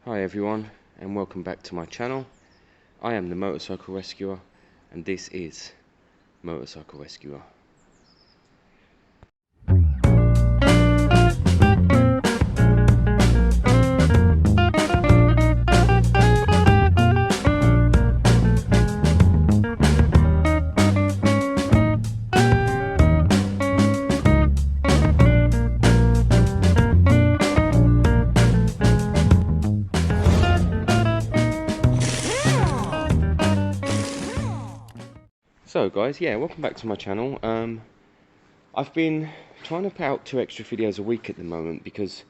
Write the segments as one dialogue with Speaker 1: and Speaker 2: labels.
Speaker 1: Hi everyone, and welcome back to my channel. I am the Motorcycle Rescuer, and this is Motorcycle Rescuer. So guys, welcome back to my channel. I've been trying to put out 2 extra videos a week at the moment because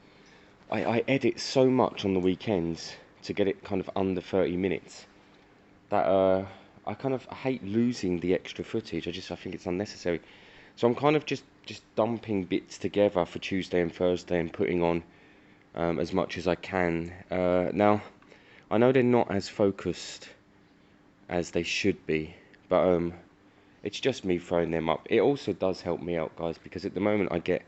Speaker 1: I edit so much on the weekends to get it kind of under 30 minutes that I kind of hate losing the extra footage. I think it's unnecessary. So I'm kind of just dumping bits together for Tuesday and Thursday and putting on as much as I can. Now, I know they're not as focused as they should be, but it's just me throwing them up. It also does help me out, guys, because at the moment I get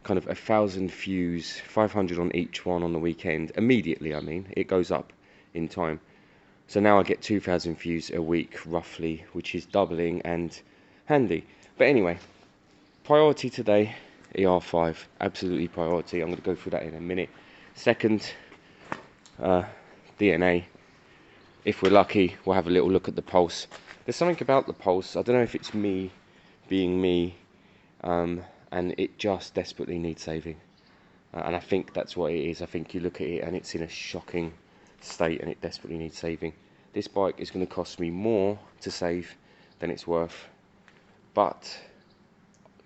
Speaker 1: kind of 1,000 views, 500 on each one on the weekend. Immediately, I mean, it goes up in time. So now I get 2,000 views a week, roughly, which is doubling and handy. But anyway, priority today, er5, absolutely priority. I'm going to go through that in a minute. Second, DNA. If we're lucky, we'll have a little look at the pulse. There's something about the pulse, I don't know if it's me being me, and it just desperately needs saving. And I think that's what it is. I think you look at it and it's in a shocking state and it desperately needs saving. This bike is going to cost me more to save than it's worth. But,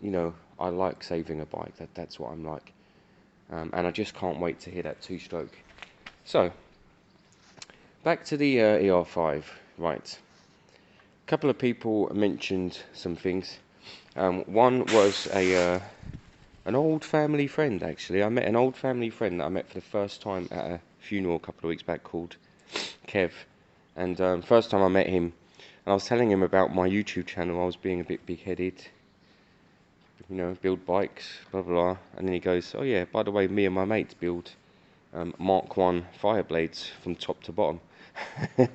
Speaker 1: you know, I like saving a bike. That's what I'm like. And I just can't wait to hear that 2-stroke. So, back to the er5. Right. A couple of people mentioned some things. One was an old family friend, actually. I met an old family friend that I met for the first time at a funeral a couple of weeks back called Kev. And first time I met him, and I was telling him about my YouTube channel. I was being a bit big-headed, you know, build bikes, blah, blah, blah. And then he goes, oh yeah, by the way, me and my mates build Mark 1 fire blades from top to bottom.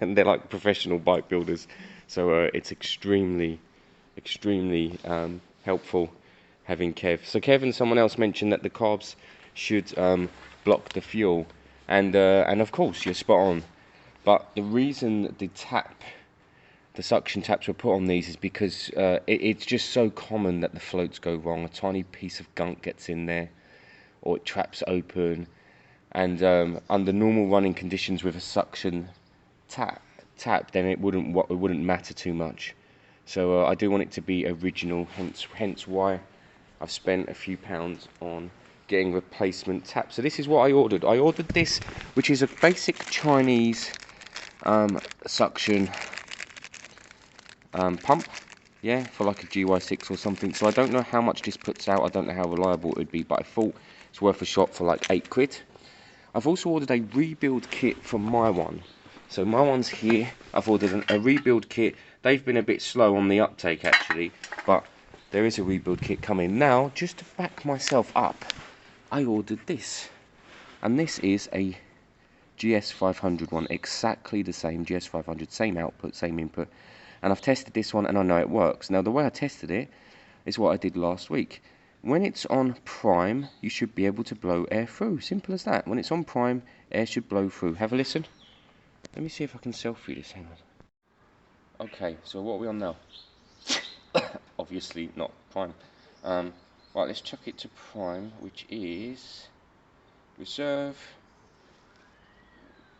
Speaker 1: And they're like professional bike builders. So it's extremely helpful having Kev. So Kev and someone else mentioned that the carbs should block the fuel, and of course you're spot on. But the reason the suction taps were put on these is because it's just so common that the floats go wrong. A tiny piece of gunk gets in there, or it traps open, and under normal running conditions with a suction tap, then it wouldn't matter too much. So I do want it to be original, hence why I've spent a few pounds on getting replacement taps. So this is what I ordered. I ordered this, which is a basic Chinese suction pump, yeah, for like a GY6 or something. So I don't know how much this puts out. I don't know how reliable it would be, but I thought it's worth a shot for like £8. I've also ordered a rebuild kit from my one. So my one's here. I've ordered a rebuild kit. They've been a bit slow on the uptake actually, but there is a rebuild kit coming. Now, just to back myself up, I ordered this. And this is a GS500 one, exactly the same GS500, same output, same input. And I've tested this one and I know it works. Now, the way I tested it is what I did last week. When it's on prime, you should be able to blow air through. Simple as that. When it's on prime, air should blow through. Have a listen. Let me see if I can selfie this. Hang on. Okay, so what are we on now? Obviously not prime. Right, let's chuck it to prime, which is reserve.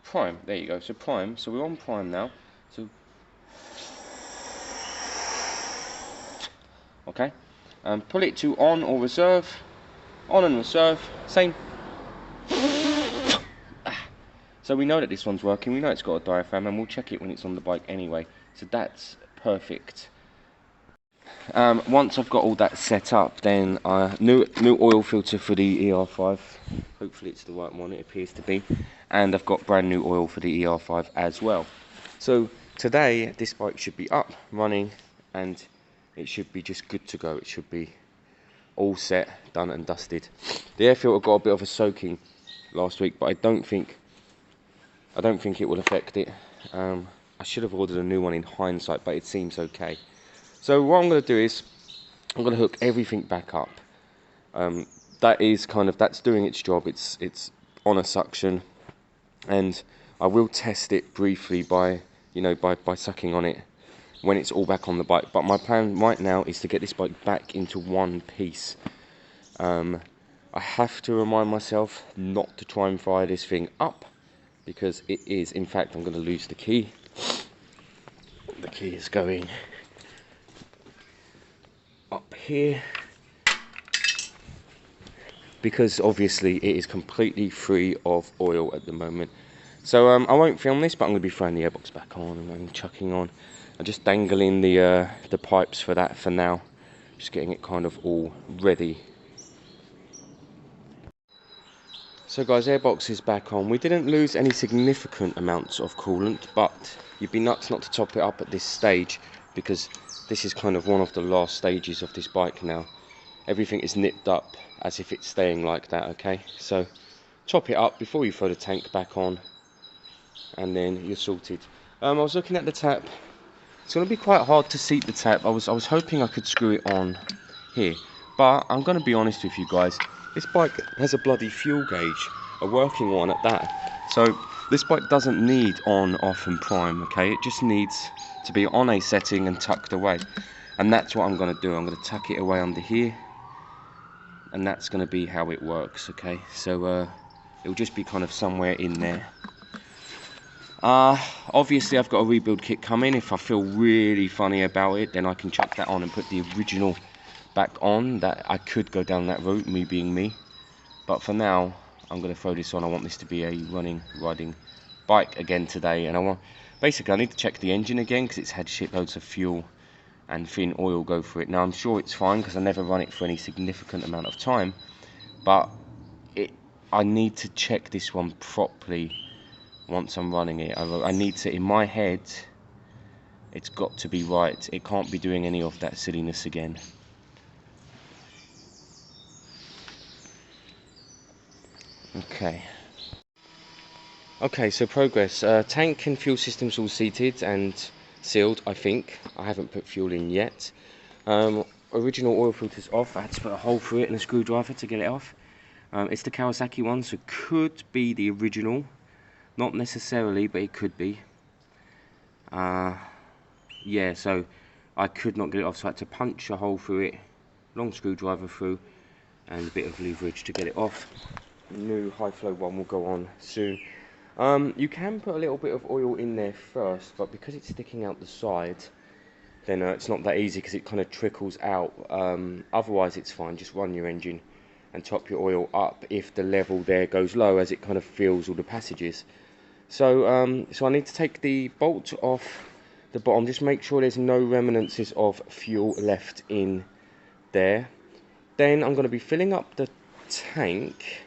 Speaker 1: Prime. There you go. So prime. So we're on prime now. So okay. Pull it to on or reserve. On and reserve. Same. So we know that this one's working, we know it's got a diaphragm, and we'll check it when it's on the bike anyway. So that's perfect. Once I've got all that set up, then new oil filter for the er5. Hopefully it's the right one, it appears to be. And I've got brand new oil for the er5 as well. So today this bike should be up, running, and it should be just good to go. It should be all set, done and dusted. The air filter got a bit of a soaking last week, but I don't think I don't think it will affect it. I should have ordered a new one in hindsight, but it seems okay. So what I'm going to do is I'm going to hook everything back up. That's doing its job. It's on a suction, and I will test it briefly by sucking on it when it's all back on the bike. But my plan right now is to get this bike back into one piece. I have to remind myself not to try and fire this thing up, because it is, in fact, I'm going to lose the key. The key is going up here, because obviously it is completely free of oil at the moment. So I won't film this, but I'm going to be throwing the airbox back on and chucking on. I'm just dangling the pipes for that for now. Just getting it kind of all ready. So guys, airbox is back on. We didn't lose any significant amounts of coolant, but you'd be nuts not to top it up at this stage, because this is kind of one of the last stages of this bike now. Everything is nipped up as if it's staying like that, okay? So top it up before you throw the tank back on, and then you're sorted. I was looking at the tap. It's going to be quite hard to seat the tap. I was hoping I could screw it on here, but I'm going to be honest with you guys. This bike has a bloody fuel gauge, a working one at that. So this bike doesn't need on, off and prime, okay? It just needs to be on a setting and tucked away. And that's what I'm going to do. I'm going to tuck it away under here, and that's going to be how it works, okay? So it'll just be kind of somewhere in there. Obviously I've got a rebuild kit coming. If I feel really funny about it, then I can chuck that on and put the original back on. That I could go down that route, me being me, but for now I'm going to throw this on. I want this to be a riding bike again today, and I need to check the engine again, because it's had shitloads of fuel and thin oil go through it. Now I'm sure it's fine, because I never run it for any significant amount of time, but I need to check this one properly once I'm running it. I need to, in my head, it's got to be right. It can't be doing any of that silliness again. Okay, so progress. Tank and fuel systems all seated and sealed, I think. I haven't put fuel in yet. Original oil filter's off. I had to put a hole through it and a screwdriver to get it off. It's the Kawasaki one, so it could be the original. Not necessarily, but it could be. Yeah, so I could not get it off, so I had to punch a hole through it, long screwdriver through, and a bit of leverage to get it off. New high flow one will go on soon. You can put a little bit of oil in there first, but because it's sticking out the side, then it's not that easy, because it kind of trickles out. Otherwise it's fine. Just run your engine and top your oil up if the level there goes low, as it kind of fills all the passages. So so I need to take the bolt off the bottom, just make sure there's no remnants of fuel left in there. Then I'm going to be filling up the tank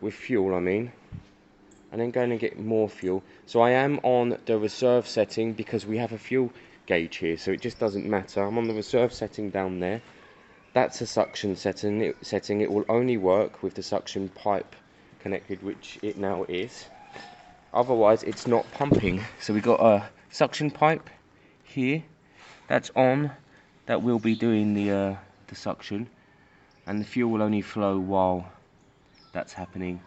Speaker 1: with fuel, and then going to get more fuel. So I am on the reserve setting, because we have a fuel gauge here, so it just doesn't matter. I'm on the reserve setting down there. That's a suction setting. It will only work with the suction pipe connected, which it now is. Otherwise it's not pumping. So we've got a suction pipe here that's on, that will be doing the suction, and the fuel will only flow while that's happening.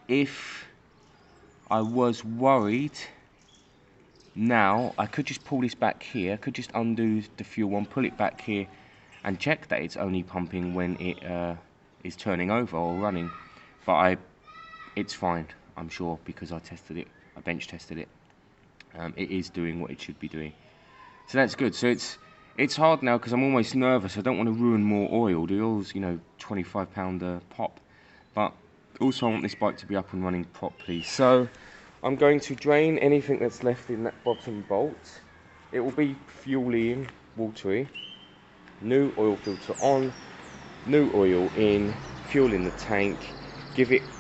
Speaker 1: If I was worried, now I could just pull this back here. I could just undo the fuel one, pull it back here, and check that it's only pumping when it is turning over or running. But it's fine, I'm sure, because I tested it. I bench tested it. It is doing what it should be doing, so that's good. So it's hard now, because I'm almost nervous. I don't want to ruin more oil. The oil's, £25 a pop, but also I want this bike to be up and running properly. So I'm going to drain anything that's left in that bottom bolt. It will be fuel-y and watery. New oil filter on, new oil in, fuel in the tank.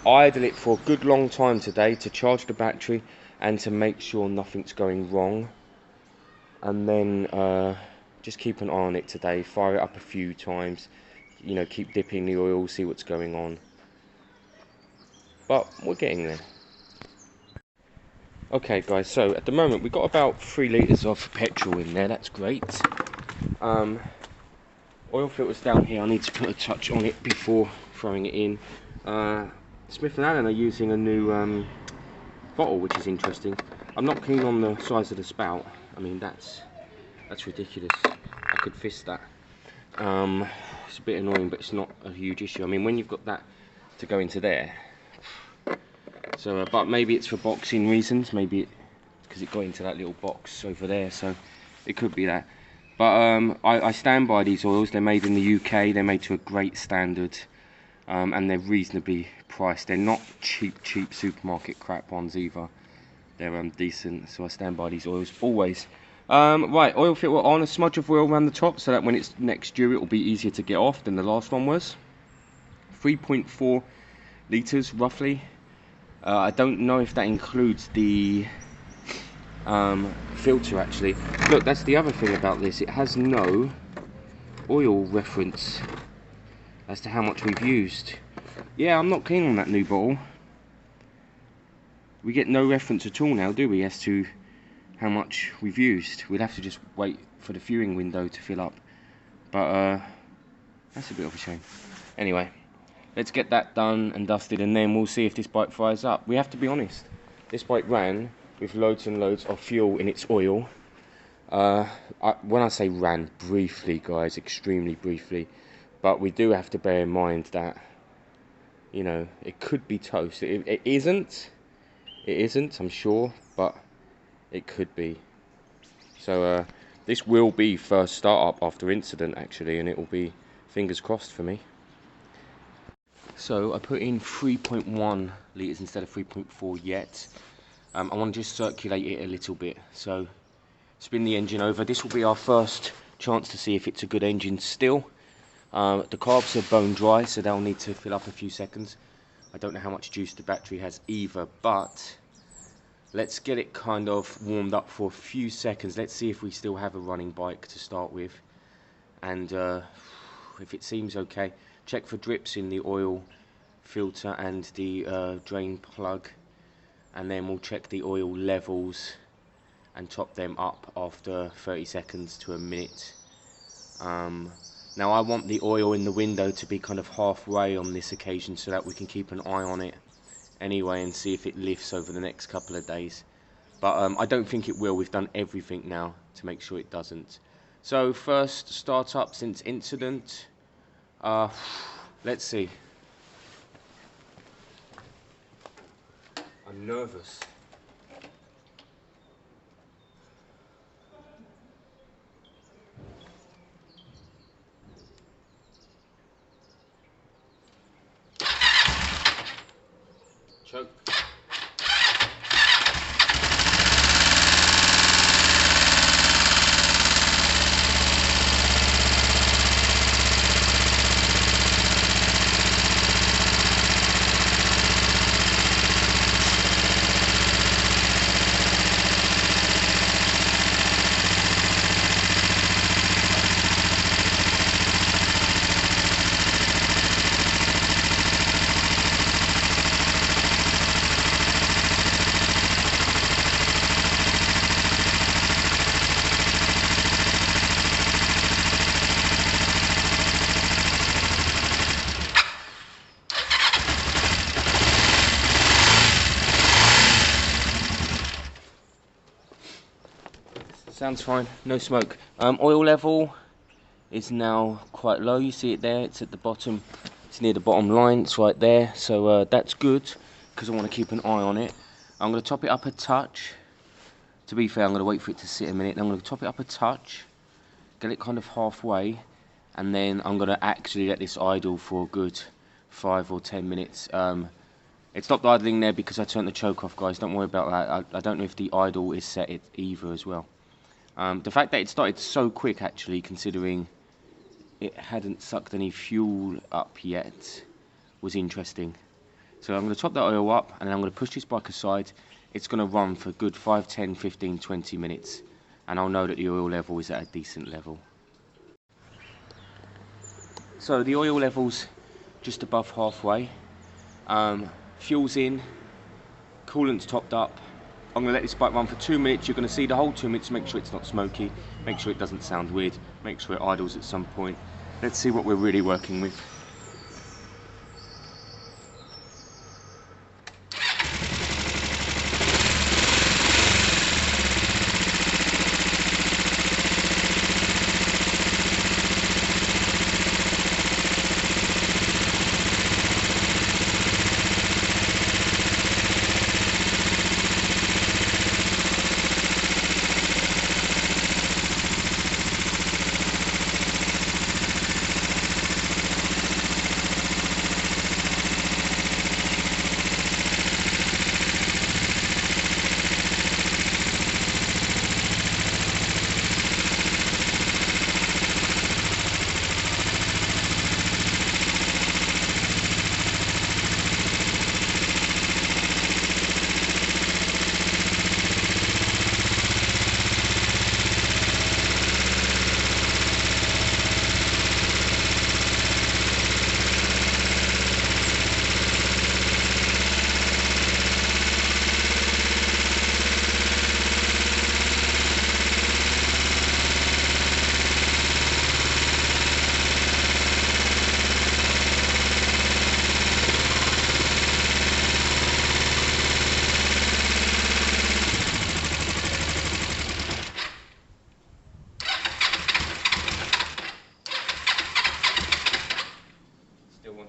Speaker 1: Idle it for a good long time today to charge the battery and to make sure nothing's going wrong. And then just keep an eye on it today. Fire it up a few times. Keep dipping the oil, see what's going on. But we're getting there. Okay guys, so at the moment we've got about 3 litres of petrol in there, that's great. Oil filter's down here, I need to put a touch on it before throwing it in. Smith & Allen are using a new bottle, which is interesting. I'm not keen on the size of the spout. I mean, that's ridiculous. I could fist that. It's a bit annoying, but it's not a huge issue. I mean, when you've got that to go into there, so but maybe it's for boxing reasons. Maybe because it got into that little box over there, so it could be that. But I stand by these oils. They're made in the UK. They're made to a great standard, and they're reasonably priced. They're not cheap supermarket crap ones either. They're decent. So I stand by these oils always. Right, oil filter on, a smudge of oil around the top, so that when it's next due, it will be easier to get off than the last one was. 3.4 litres roughly. I don't know if that includes the filter actually. Look, that's the other thing about this. It has no oil reference as to how much we've used. Yeah, I'm not keen on that new bottle. We get no reference at all now, do we, as to how much we've used. We'd have to just wait for the viewing window to fill up. But that's a bit of a shame. Anyway, let's get that done and dusted, and then we'll see if this bike fires up. We have to be honest. This bike ran with loads and loads of fuel in its oil. When I say ran, briefly, guys, extremely briefly. But we do have to bear in mind that, you know, it could be toast. It isn't. It isn't, I'm sure, but it could be. So this will be first startup after incident actually, and it will be fingers crossed for me. So I put in 3.1 litres instead of 3.4 yet. I want to just circulate it a little bit. So spin the engine over. This will be our first chance to see if it's a good engine still. The carbs are bone dry, so they'll need to fill up a few seconds. I don't know how much juice the battery has either, but let's get it kind of warmed up for a few seconds. Let's see if we still have a running bike to start with. And if it seems okay, check for drips in the oil filter and the drain plug. And then we'll check the oil levels and top them up after 30 seconds to a minute. Now I want the oil in the window to be kind of halfway on this occasion, so that we can keep an eye on it anyway and see if it lifts over the next couple of days. But I don't think it will. We've done everything now to make sure it doesn't. So first start up since incident. Let's see. I'm nervous. Choke. Sounds fine, no smoke. Oil level is now quite low. You see it there, it's at the bottom, it's near the bottom line, it's right there. So that's good, because I want to keep an eye on it. I'm going to top it up a touch. To be fair, I'm going to wait for it to sit a minute. I'm going to top it up a touch, get it kind of halfway, and then I'm going to actually let this idle for a good 5 or 10 minutes. It stopped idling there because I turned the choke off, guys. Don't worry about that. I don't know if the idle is set either as well. The fact that it started so quick, actually, considering it hadn't sucked any fuel up yet, was interesting. So I'm going to top that oil up, and then I'm going to push this bike aside. It's going to run for a good 5, 10, 15, 20 minutes, and I'll know that the oil level is at a decent level. So the oil level's just above halfway. Fuel's in, coolant's topped up, I'm going to let this bike run for 2 minutes. You're going to see the whole 2 minutes. Make sure it's not smoky. Make sure it doesn't sound weird. Make sure it idles at some point. Let's see what we're really working with.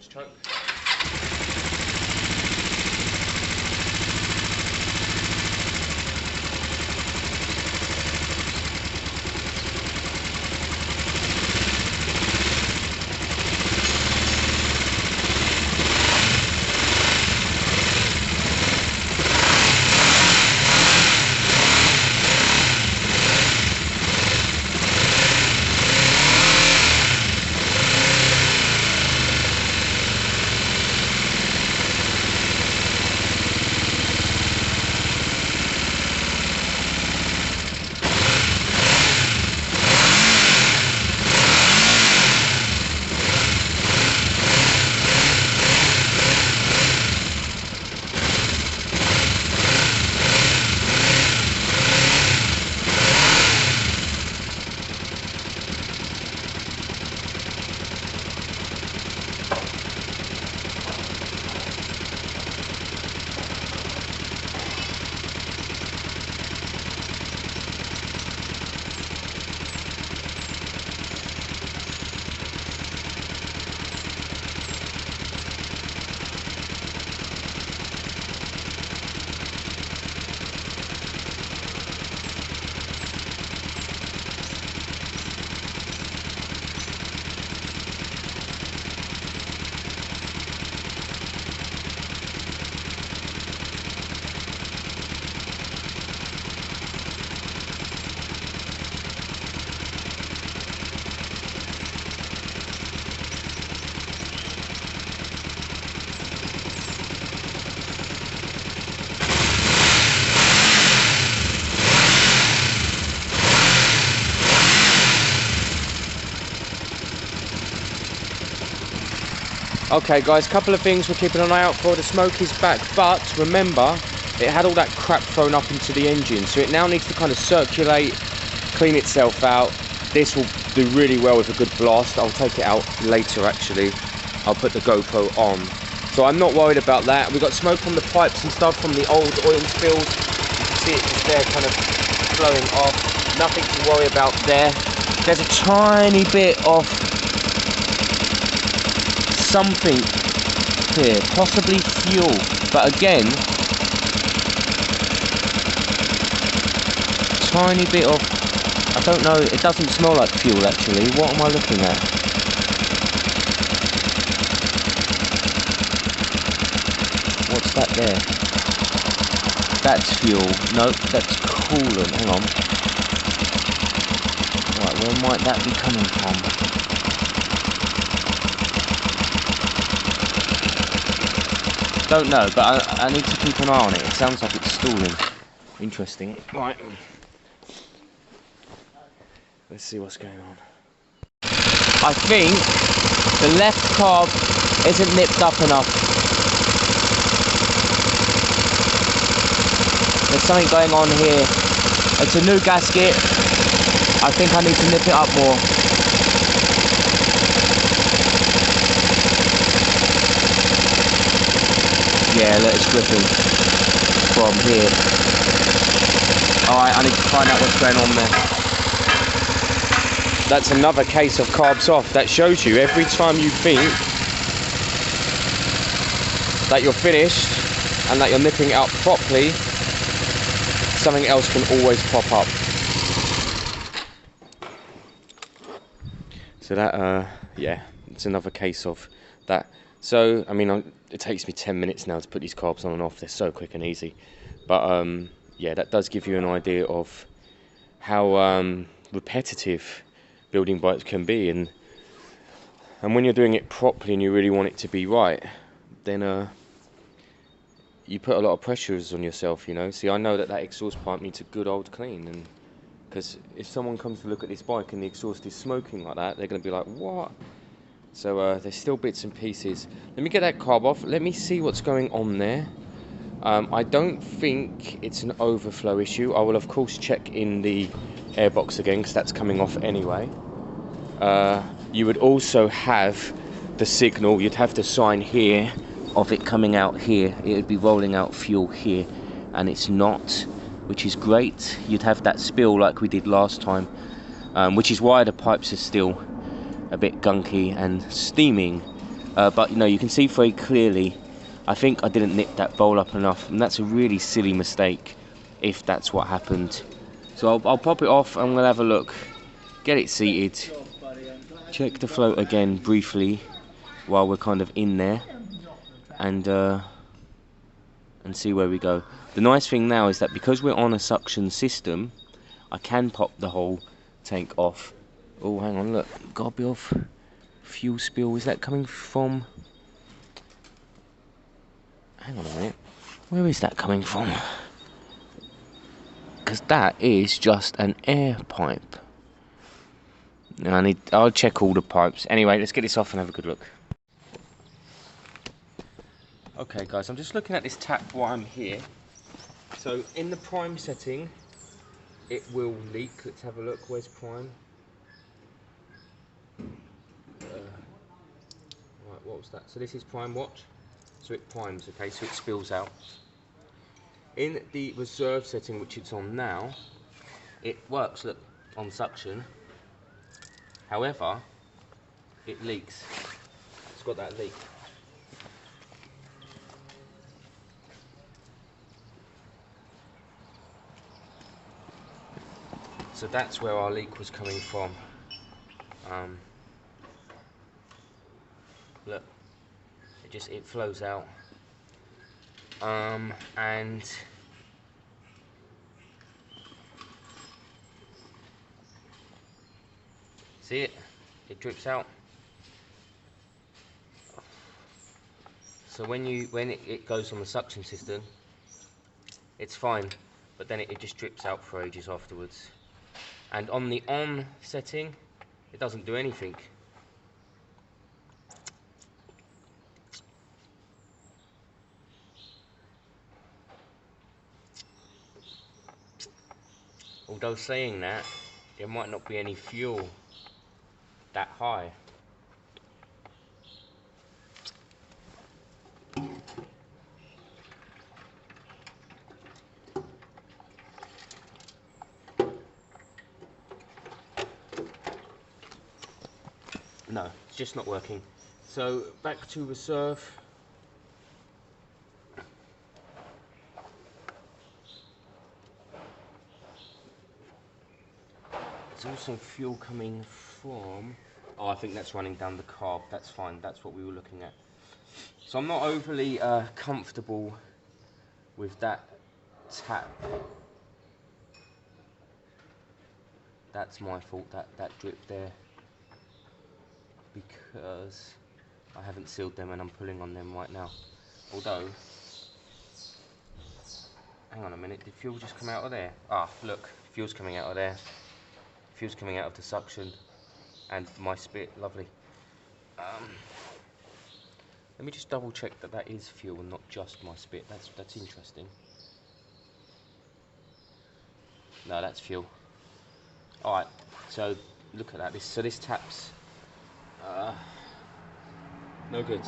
Speaker 1: Choke. Okay guys, couple of things we're keeping an eye out for. The smoke is back, but remember, it had all that crap thrown up into the engine, so it now needs to kind of circulate, clean itself out. This will do really well with a good blast. I'll take it out later actually. I'll put the GoPro on. So I'm not worried about that. We've got smoke from the pipes and stuff from the old oil spills. You can see it just there kind of flowing off. Nothing to worry about there. There's a tiny bit of something here, possibly fuel, but again, tiny bit of, I don't know, it doesn't smell like fuel actually. What am I looking at? What's that there? That's fuel. Nope, that's coolant. Hang on. Right, where might that be coming from? Don't know, but I need to keep an eye on it. It sounds like it's stalling. Interesting. Right. Let's see what's going on. I think the left carb isn't nipped up enough.
Speaker 2: there's something going on here. It's a new gasket. I think I need to nip it up more. Yeah, look, it's gripping from here. Alright, I need to find out what's going on there.
Speaker 1: That's another case of carbs off. That shows you every time you think that you're finished and that you're nipping it up properly, something else can always pop up. So that, yeah, it's another case of that. So, I mean, it takes me 10 minutes now to put these carbs on and off. They're so quick and easy. But, yeah, that does give you an idea of how repetitive building bikes can be. And when you're doing it properly and you really want it to be right, then you put a lot of pressures on yourself, you know. See, I know that exhaust pipe needs a good old clean, and because if someone comes to look at this bike and the exhaust is smoking like that, they're going to be like, what? So there's still bits and pieces. Let me get that carb off. Let me see what's going on there. I don't think it's an overflow issue. I will of course check in the airbox again, because that's coming off anyway. You would also have the signal. You'd have the sign here of it coming out here. It would be rolling out fuel here, and it's not, which is great. You'd have that spill like we did last time, which is why the pipes are still a bit gunky and steaming, but you know, you can see very clearly. I think I didn't nip that bowl up enough, and that's a really silly mistake if that's what happened. So I'll pop it off and we'll have a look, get it seated, check the float again briefly while we're kind of in there, and see where we go. The nice thing now is that because we're on a suction system, I can pop the whole tank off. Oh, hang on, look, gotta be off. Fuel spill, is that coming from? Hang on a minute, where is that coming from? Because that is just an air pipe. Now I'll check all the pipes. Anyway, let's get this off and have a good look. Okay guys, I'm just looking at this tap while I'm here. So in the prime setting, it will leak. Let's have a look, where's prime? Right, what was that? So this is prime watch. So it primes, okay, so it spills out. In the reserve setting, which it's on now, it works, look, on suction. However, it leaks. It's got that leak. So that's where our leak was coming from. Look, it flows out. And see it? It drips out. So when it goes on the suction system, it's fine, but then it just drips out for ages afterwards. And on the on setting, it doesn't do anything. Although saying that, there might not be any fuel that high. No, it's just not working. So back to reserve. There's also fuel coming from, oh, I think that's running down the carb. That's fine, that's what we were looking at. So I'm not overly comfortable with that tap. That's my fault, that drip there, because I haven't sealed them and I'm pulling on them right now. Although, hang on a minute, did fuel just come out of there? Ah, look, fuel's coming out of there. Fuel's coming out of the suction and my spit, lovely. Let me just double check that is fuel and not just my spit. That's interesting. No, that's fuel. Alright, so look at that. This tap's no good.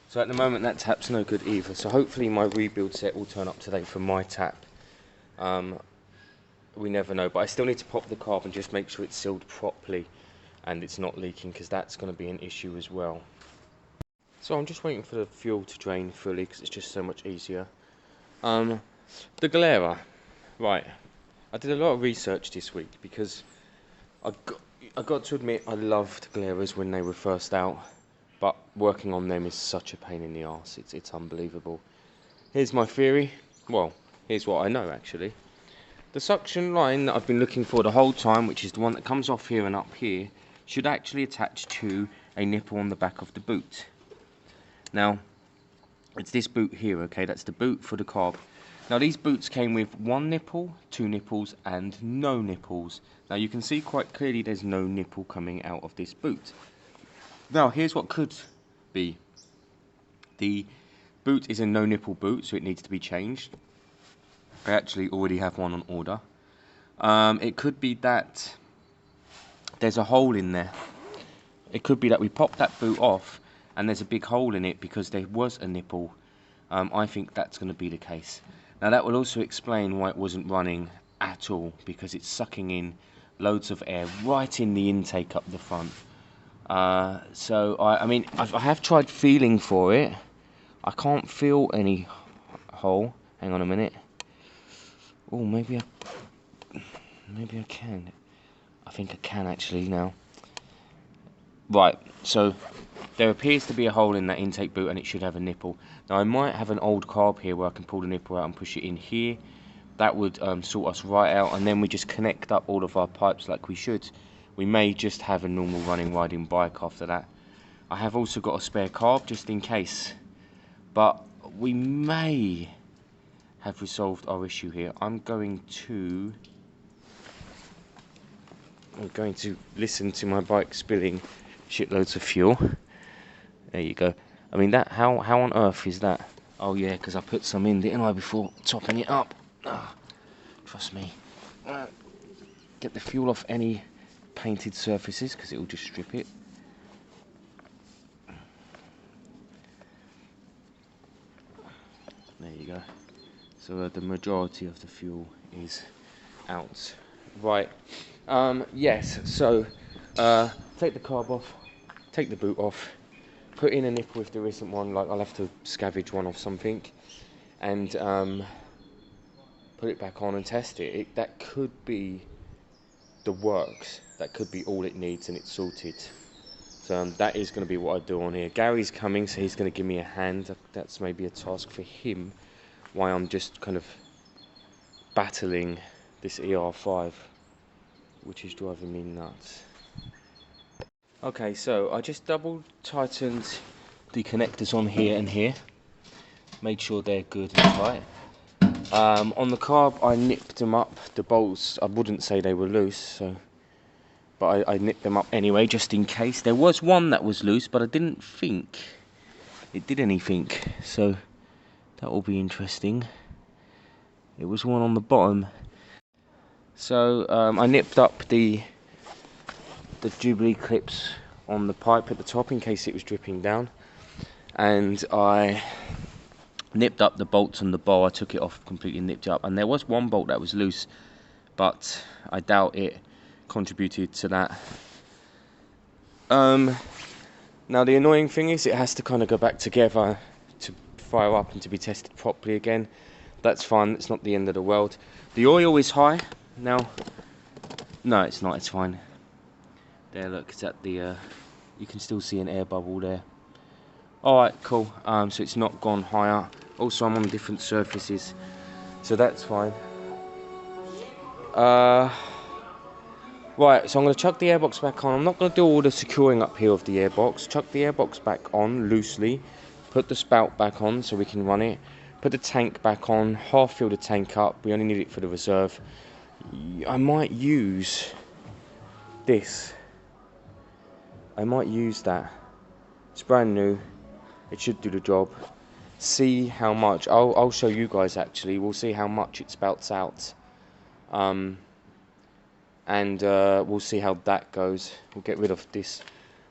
Speaker 1: So at the moment that tap's no good either. So hopefully my rebuild set will turn up today for my tap. We never know, but I still need to pop the carb and just make sure it's sealed properly and it's not leaking, because that's going to be an issue as well. So I'm just waiting for the fuel to drain fully because it's just so much easier. The Galera, right, I did a lot of research this week because I got to admit I loved Galeras when they were first out, but working on them is such a pain in the arse. It's unbelievable. Here's my theory. Well, here's what I know actually. The suction line that I've been looking for the whole time, which is the one that comes off here and up here, should actually attach to a nipple on the back of the boot. Now, it's this boot here, okay? That's the boot for the carb. Now, these boots came with 1 nipple, 2 nipples, and no nipples. Now, you can see quite clearly there's no nipple coming out of this boot. Now, here's what could be. The boot is a no nipple boot, so it needs to be changed. I actually already have one on order. It could be that there's a hole in there. It could be that we popped that boot off and there's a big hole in it because there was a nipple. I think that's going to be the case. Now that will also explain why it wasn't running at all, because it's sucking in loads of air right in the intake up the front. So I mean I have tried feeling for it. I can't feel any hole. Hang on a minute. Oh, maybe I can. I think I can actually now. Right, so there appears to be a hole in that intake boot and it should have a nipple. Now I might have an old carb here where I can pull the nipple out and push it in here. That would sort us right out, and then we just connect up all of our pipes like we should. We may just have a normal riding bike after that. I have also got a spare carb just in case, but we may have resolved our issue here. I'm going to listen to my bike spilling shitloads of fuel. There you go. I mean, that how on earth is that? Oh yeah, because I put some in, didn't I, before topping it up. Trust me. Get the fuel off any painted surfaces because it will just strip it. There you go. So the majority of the fuel is out. Right. Yes. So take the carb off, take the boot off, put in a nipple if there isn't one. Like I'll have to scavenge one off something, and put it back on and test it. That could be the works. That could be all it needs, and it's sorted. So that is going to be what I do on here. Gary's coming, so he's going to give me a hand. That's maybe a task for him. Why I'm just kind of battling this er5, which is driving me nuts. Okay, so I just double tightened the connectors on here and here, made sure they're good and tight. On the carb I nipped them up, the bolts, I wouldn't say they were loose, so, but I nipped them up anyway just in case. There was one that was loose, but I didn't think it did anything, so that will be interesting. It was one on the bottom. So I nipped up the Jubilee clips on the pipe at the top in case it was dripping down, and I nipped up the bolts on the bar. I took it off completely, nipped it up, and there was one bolt that was loose, but I doubt it contributed to that. Now the annoying thing is it has to kind of go back together to fire up and to be tested properly again. That's fine, it's not the end of the world. The oil is high now. No, it's not, it's fine. There, look, it's at the you can still see an air bubble there. Alright, cool. So it's not gone higher. Also I'm on different surfaces, so that's fine. Right, so I'm going to chuck the airbox back on. I'm not going to do all the securing up here of the airbox. Chuck the airbox back on loosely. Put the spout back on so we can run it. Put the tank back on. Half fill the tank up. We only need it for the reserve. I might use this I might use that. It's brand new. It should do the job. See how much. I'll show you guys actually. We'll see how much it spouts out. And we'll see how that goes. We'll get rid of this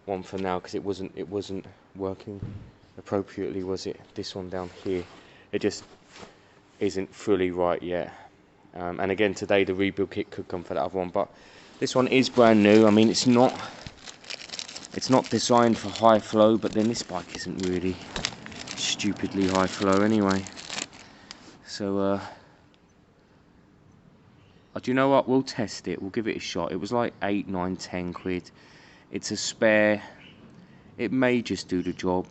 Speaker 1: one for now because it wasn't working appropriately, was it? This one down here, it just isn't fully right yet. And again, today the rebuild kit could come for that other one, but this one is brand new. I mean, it's not designed for high flow, but then this bike isn't really stupidly high flow anyway. So do you know what? We'll test it. We'll give it a shot. It was like 8, 9, 10 quid. It's a spare. It may just do the job.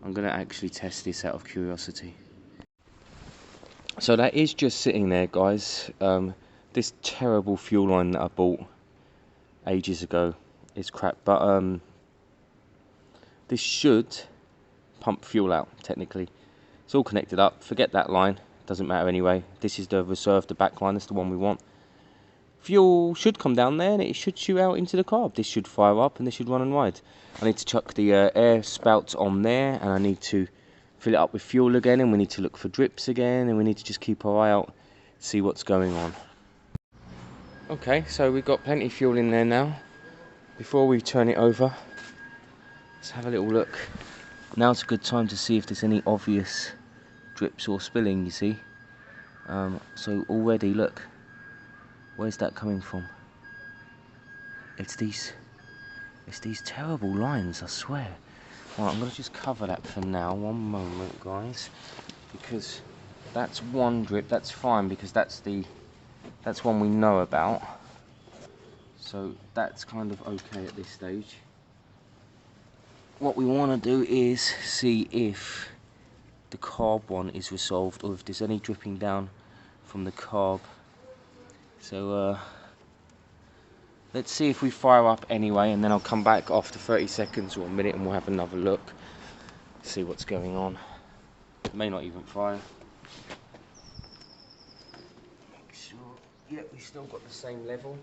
Speaker 1: I'm going to actually test this out of curiosity. So that is just sitting there, guys. This terrible fuel line that I bought ages ago is crap. But this should pump fuel out, technically. It's all connected up. Forget that line. Doesn't matter anyway. This is the reserve, the back line. That's the one we want. Fuel should come down there and it should shoot out into the carb. This should fire up and this should run and ride. I need to chuck the air spouts on there, and I need to fill it up with fuel again, and we need to look for drips again, and we need to just keep our eye out, see what's going on. Okay, so we've got plenty of fuel in there now. Before we turn it over, let's have a little look. Now's a good time to see if there's any obvious drips or spilling, you see. So already, look, where's that coming from? It's these terrible lines, I swear. Right, I'm going to just cover that for now. One moment, guys, because that's one drip. That's fine because that's one we know about. So that's kind of okay at this stage. What we want to do is see if the carb one is resolved or if there's any dripping down from the carb. So let's see if we fire up anyway, and then I'll come back after 30 seconds or a minute and we'll have another look, see what's going on. It may not even fire. Make sure, yeah, we've still got the same level.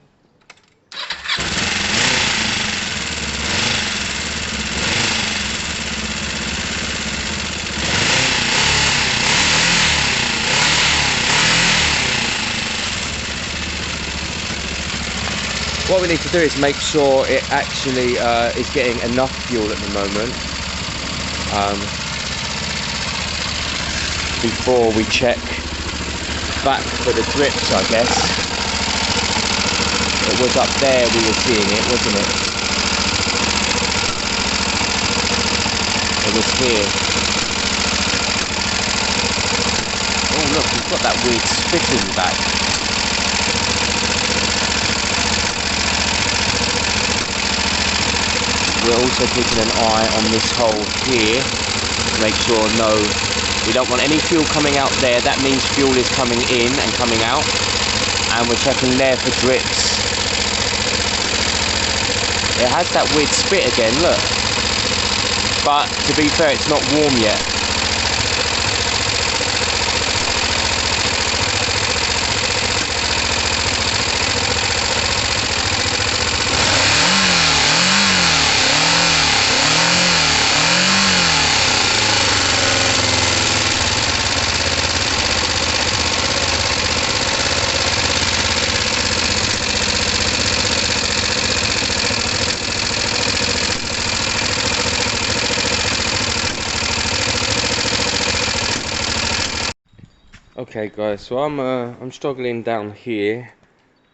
Speaker 1: What we need to do is make sure it actually is getting enough fuel at the moment before we check back for the drips, I guess. It was up there we were seeing it, wasn't it? It was here. Oh look, we've got that weird spitting back. We're also keeping an eye on this hole here to make sure we don't want any fuel coming out there. That means fuel is coming in and coming out, and we're checking there for drips. It has that weird spit again, look, but to be fair, it's not warm yet. Okay guys, so I'm struggling down here.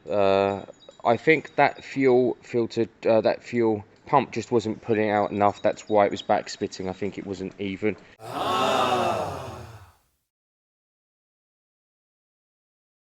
Speaker 1: I think that fuel filtered, that fuel pump just wasn't putting out enough. That's why it was back spitting. I think it wasn't even.